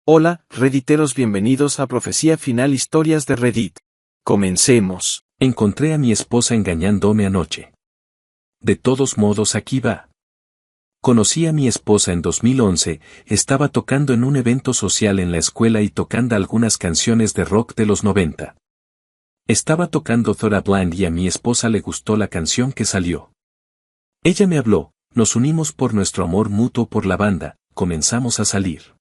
Hola, Redditeros, bienvenidos a Profecía Final, Historias de Reddit. Comencemos. Encontré a mi esposa engañándome anoche. De todos modos, aquí va. Conocí a mi esposa en 2011, estaba tocando en un evento social en la escuela y tocando algunas canciones de rock de los 90. Estaba tocando Thora Blind y a mi esposa le gustó la canción que salió. Ella me habló, nos unimos por nuestro amor mutuo por la banda, comenzamos a salir.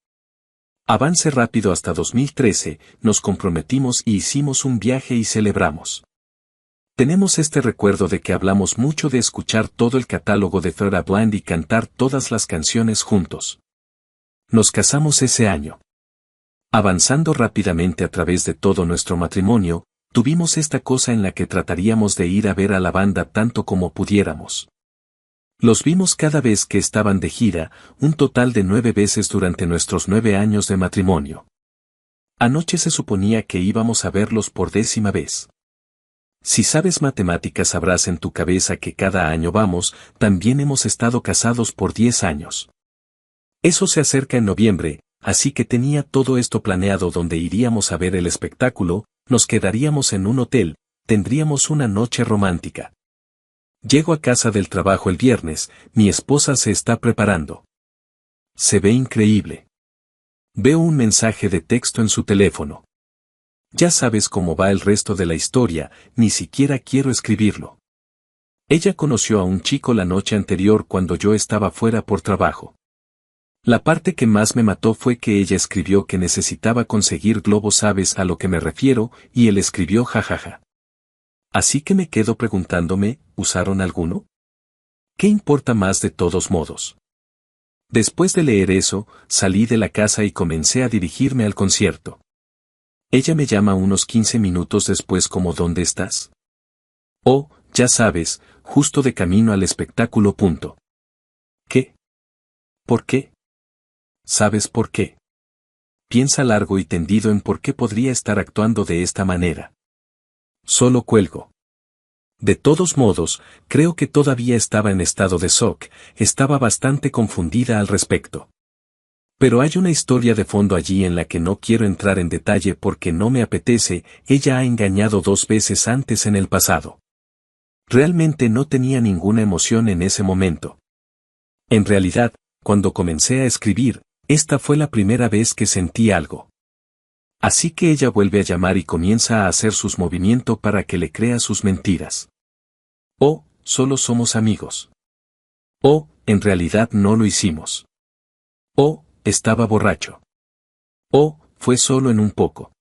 Avance rápido hasta 2013, nos comprometimos y hicimos un viaje y celebramos. Tenemos este recuerdo de que hablamos mucho de escuchar todo el catálogo de Thora Blind y cantar todas las canciones juntos. Nos casamos ese año. Avanzando rápidamente a través de todo nuestro matrimonio, tuvimos esta cosa en la que trataríamos de ir a ver a la banda tanto como pudiéramos. Los vimos cada vez que estaban de gira, un total de 9 veces durante nuestros 9 años de matrimonio. Anoche se suponía que íbamos a verlos por 10ª vez. Si sabes matemáticas sabrás en tu cabeza que cada año vamos, también hemos estado casados por 10 años. Eso se acerca en noviembre, así que tenía todo esto planeado donde iríamos a ver el espectáculo, nos quedaríamos en un hotel, tendríamos una noche romántica. Llego a casa del trabajo el viernes, mi esposa se está preparando. Se ve increíble. Veo un mensaje de texto en su teléfono. Ya sabes cómo va el resto de la historia, ni siquiera quiero escribirlo. Ella conoció a un chico la noche anterior cuando yo estaba fuera por trabajo. La parte que más me mató fue que ella escribió que necesitaba conseguir globos, ¿sabes a lo que me refiero? Y él escribió jajaja. Así que me quedo preguntándome, ¿usaron alguno? ¿Qué importa más de todos modos? Después de leer eso, salí de la casa y comencé a dirigirme al concierto. Ella me llama unos 15 minutos después como ¿dónde estás? Oh, ya sabes, justo de camino al espectáculo. ¿Qué? ¿Por qué? ¿Sabes por qué? Piensa largo y tendido en por qué podría estar actuando de esta manera. Solo cuelgo. De todos modos, creo que todavía estaba en estado de shock, estaba bastante confundida al respecto. Pero hay una historia de fondo allí en la que no quiero entrar en detalle porque no me apetece. Ella ha engañado 2 veces antes en el pasado. Realmente no tenía ninguna emoción en ese momento. En realidad, cuando comencé a escribir, esta fue la primera vez que sentí algo. Así que ella vuelve a llamar y comienza a hacer sus movimientos para que le crea sus mentiras. Oh, solo somos amigos. Oh, en realidad no lo hicimos. Oh, estaba borracho. Oh, fue solo en un poco.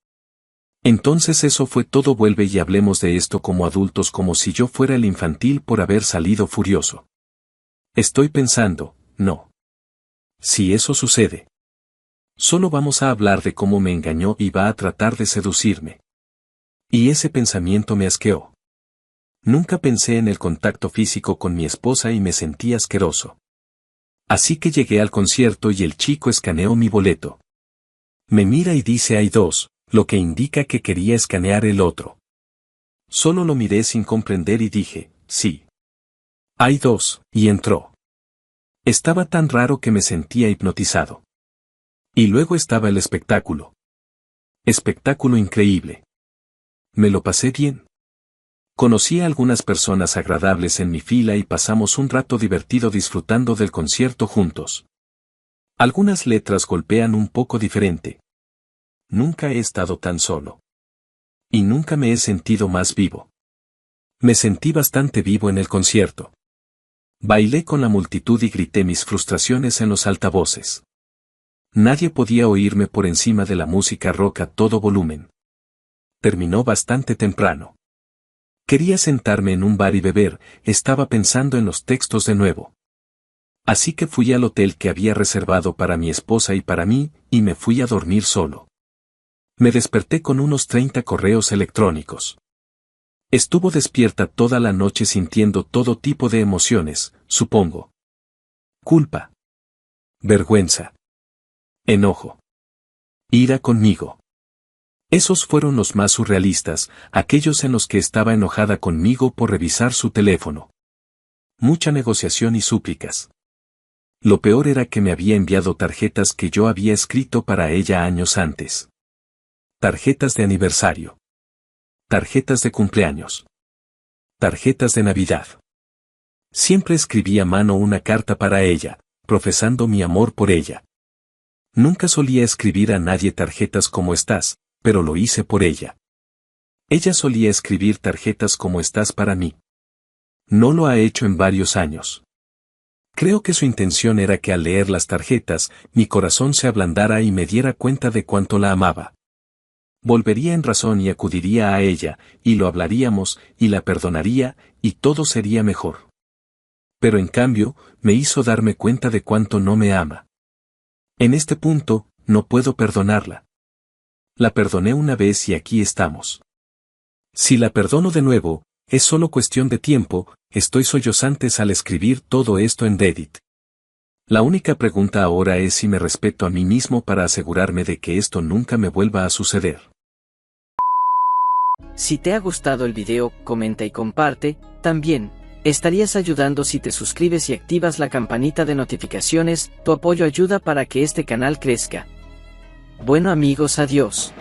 Entonces eso fue todo. Vuelve y hablemos de esto como adultos, como si yo fuera el infantil por haber salido furioso. Estoy pensando, no. Si eso sucede. Solo vamos a hablar de cómo me engañó y va a tratar de seducirme. Y ese pensamiento me asqueó. Nunca pensé en el contacto físico con mi esposa y me sentí asqueroso. Así que llegué al concierto y el chico escaneó mi boleto. Me mira y dice hay 2, lo que indica que quería escanear el otro. Solo lo miré sin comprender y dije, sí. Hay 2, y entró. Estaba tan raro que me sentía hipnotizado. Y luego estaba el espectáculo. Espectáculo increíble. Me lo pasé bien. Conocí a algunas personas agradables en mi fila y pasamos un rato divertido disfrutando del concierto juntos. Algunas letras golpean un poco diferente. Nunca he estado tan solo. Y nunca me he sentido más vivo. Me sentí bastante vivo en el concierto. Bailé con la multitud y grité mis frustraciones en los altavoces. Nadie podía oírme por encima de la música rock a todo volumen. Terminó bastante temprano. Quería sentarme en un bar y beber, estaba pensando en los textos de nuevo. Así que fui al hotel que había reservado para mi esposa y para mí, y me fui a dormir solo. Me desperté con unos 30 correos electrónicos. Estuvo despierta toda la noche sintiendo todo tipo de emociones, supongo. Culpa. Vergüenza. Enojo. Ira conmigo. Esos fueron los más surrealistas, aquellos en los que estaba enojada conmigo por revisar su teléfono. Mucha negociación y súplicas. Lo peor era que me había enviado tarjetas que yo había escrito para ella años antes. Tarjetas de aniversario. Tarjetas de cumpleaños. Tarjetas de Navidad. Siempre escribí a mano una carta para ella, profesando mi amor por ella. Nunca solía escribir a nadie tarjetas como estás, pero lo hice por ella. Ella solía escribir tarjetas como estás para mí. No lo ha hecho en varios años. Creo que su intención era que al leer las tarjetas, mi corazón se ablandara y me diera cuenta de cuánto la amaba. Volvería en razón y acudiría a ella, y lo hablaríamos, y la perdonaría, y todo sería mejor. Pero en cambio, me hizo darme cuenta de cuánto no me ama. En este punto, no puedo perdonarla. La perdoné una vez y aquí estamos. Si la perdono de nuevo, es solo cuestión de tiempo. Estoy sollozantes al escribir todo esto en Reddit. La única pregunta ahora es si me respeto a mí mismo para asegurarme de que esto nunca me vuelva a suceder. Si te ha gustado el video, comenta y comparte. También, estarías ayudando si te suscribes y activas la campanita de notificaciones. Tu apoyo ayuda para que este canal crezca. Bueno amigos, adiós.